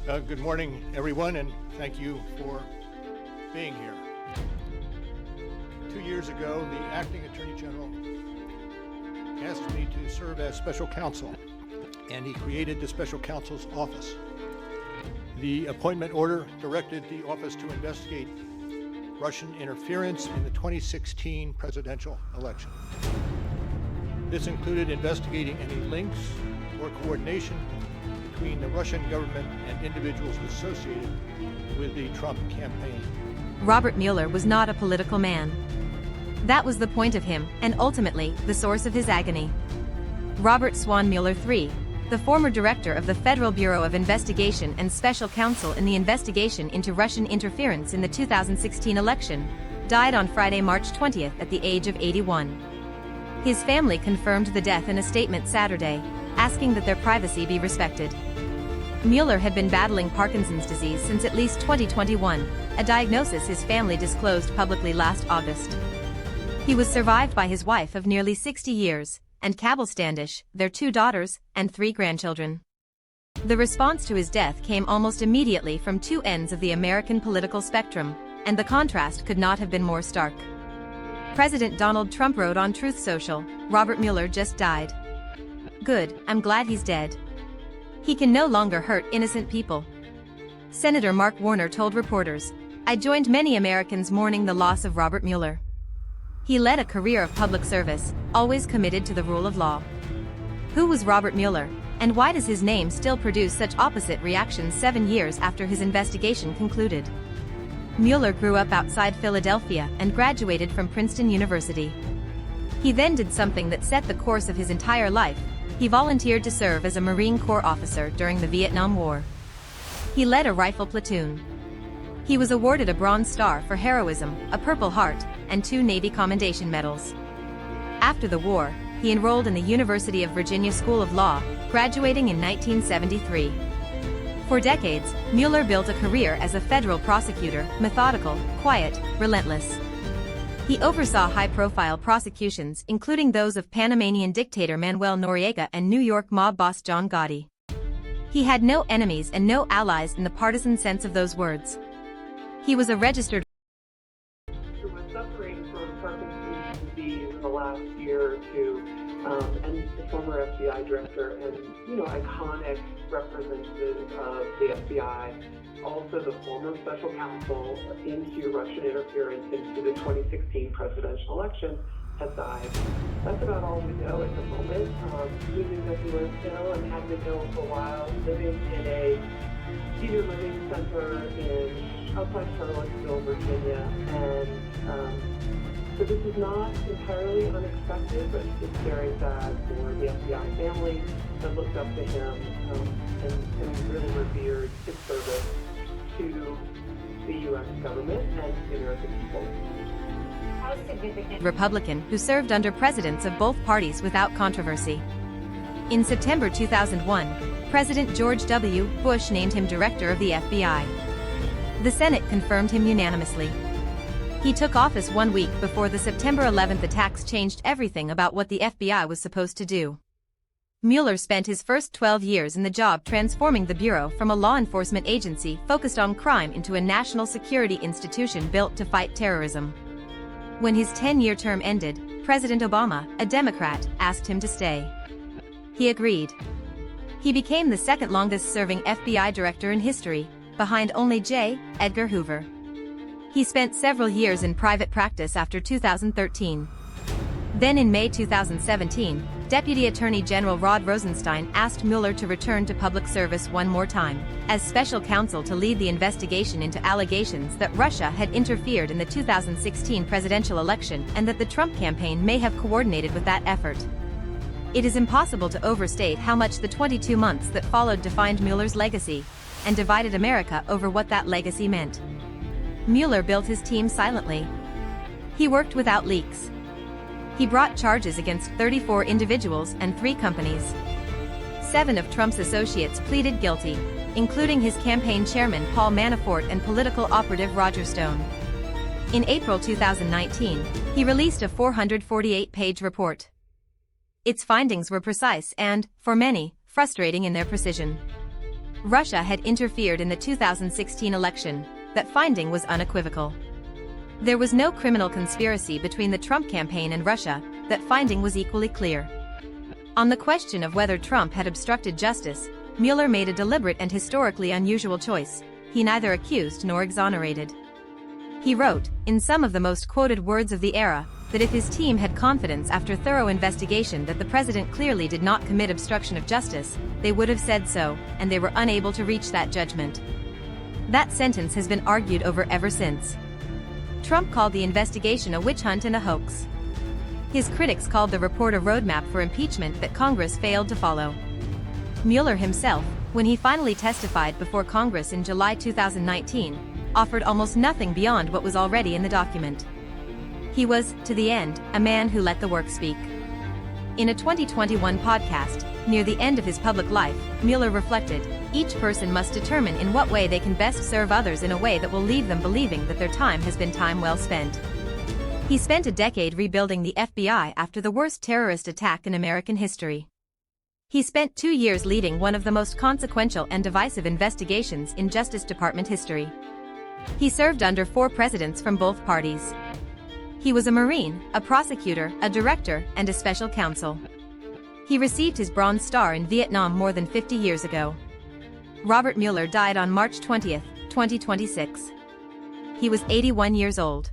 Good morning, everyone, and thank you for being here. 2 years ago, the acting Attorney General asked me to serve as special counsel, and he created the special counsel's office. The appointment order directed the office to investigate Russian interference in the 2016 presidential election. This included investigating any links or coordination between the Russian government and individuals associated with the Trump campaign. Robert Mueller was not a political man. That was the point of him, and ultimately, the source of his agony. Robert Swan Mueller III, the former director of the Federal Bureau of Investigation and special counsel in the investigation into Russian interference in the 2016 election, died on Friday, March 20th at the age of 81. His family confirmed the death in a statement Saturday, asking that their privacy be respected. Mueller had been battling Parkinson's disease since at least 2021, a diagnosis his family disclosed publicly last August. He was survived by his wife of nearly 60 years, and Cabell Standish, their 2 daughters, and 3 grandchildren. The response to his death came almost immediately from 2 ends of the American political spectrum, and the contrast could not have been more stark. President Donald Trump wrote on Truth Social, "Robert Mueller just died. Good, I'm glad he's dead. He can no longer hurt innocent people." Senator Mark Warner told reporters, "I joined many Americans mourning the loss of Robert Mueller. He led a career of public service, always committed to the rule of law." Who was Robert Mueller, and why does his name still produce such opposite reactions 7 years after his investigation concluded? Mueller grew up outside Philadelphia and graduated from Princeton University. He then did something that set the course of his entire life. He volunteered to serve as a Marine Corps officer during the Vietnam War. He led a rifle platoon. He was awarded a Bronze Star for heroism, a Purple Heart, and 2 Navy Commendation Medals. After the war, he enrolled in the University of Virginia School of Law, graduating in 1973. For decades, Mueller built a career as a federal prosecutor, methodical, quiet, relentless. He oversaw high-profile prosecutions, including those of Panamanian dictator Manuel Noriega and New York mob boss John Gotti. He had no enemies and no allies in the partisan sense of those words. He was a registered who was suffering from Parkinson's disease in the last year or 2, and the former FBI director and, iconic representative of the FBI, also the former special counsel into Russian interference into the 2016 presidential election, has died. That's about all we know at the moment. We knew that he was ill and had been ill for a while, living in a senior living center outside Charlottesville, Virginia, and so this is not entirely unexpected, but it's very sad for the FBI family that looked up to him and really revered his service to the U.S. government and the American people. How significant? Republican who served under presidents of both parties without controversy. In September 2001, President George W. Bush named him director of the FBI. The Senate confirmed him unanimously. He took office 1 week before the September 11th attacks changed everything about what the FBI was supposed to do. Mueller spent his first 12 years in the job transforming the Bureau from a law enforcement agency focused on crime into a national security institution built to fight terrorism. When his 10-year term ended, President Obama, a Democrat, asked him to stay. He agreed. He became the second longest-serving FBI director in history, behind only J. Edgar Hoover. He spent several years in private practice after 2013. Then in May 2017, Deputy Attorney General Rod Rosenstein asked Mueller to return to public service one more time, as special counsel to lead the investigation into allegations that Russia had interfered in the 2016 presidential election and that the Trump campaign may have coordinated with that effort. It is impossible to overstate how much the 22 months that followed defined Mueller's legacy, and divided America over what that legacy meant. Mueller built his team silently. He worked without leaks. He brought charges against 34 individuals and 3 companies. 7 of Trump's associates pleaded guilty, including his campaign chairman Paul Manafort and political operative Roger Stone. In April 2019, he released a 448-page report. Its findings were precise and, for many, frustrating in their precision. Russia had interfered in the 2016 election. That finding was unequivocal. There was no criminal conspiracy between the Trump campaign and Russia. That finding was equally clear. On the question of whether Trump had obstructed justice, Mueller made a deliberate and historically unusual choice. He neither accused nor exonerated. He wrote, in some of the most quoted words of the era, that if his team had confidence after thorough investigation that the president clearly did not commit obstruction of justice, they would have said so, and they were unable to reach that judgment. That sentence has been argued over ever since. Trump called the investigation a witch hunt and a hoax. His critics called the report a roadmap for impeachment that Congress failed to follow. Mueller himself, when he finally testified before Congress in July 2019, offered almost nothing beyond what was already in the document. He was, to the end, a man who let the work speak. In a 2021 podcast, near the end of his public life, Mueller reflected, each person must determine in what way they can best serve others in a way that will leave them believing that their time has been time well spent. He spent a decade rebuilding the FBI after the worst terrorist attack in American history. He spent 2 years leading one of the most consequential and divisive investigations in Justice Department history. He served under 4 presidents from both parties. He was a Marine, a prosecutor, a director, and a special counsel. He received his Bronze Star in Vietnam more than 50 years ago. Robert Mueller died on March 20, 2026. He was 81 years old.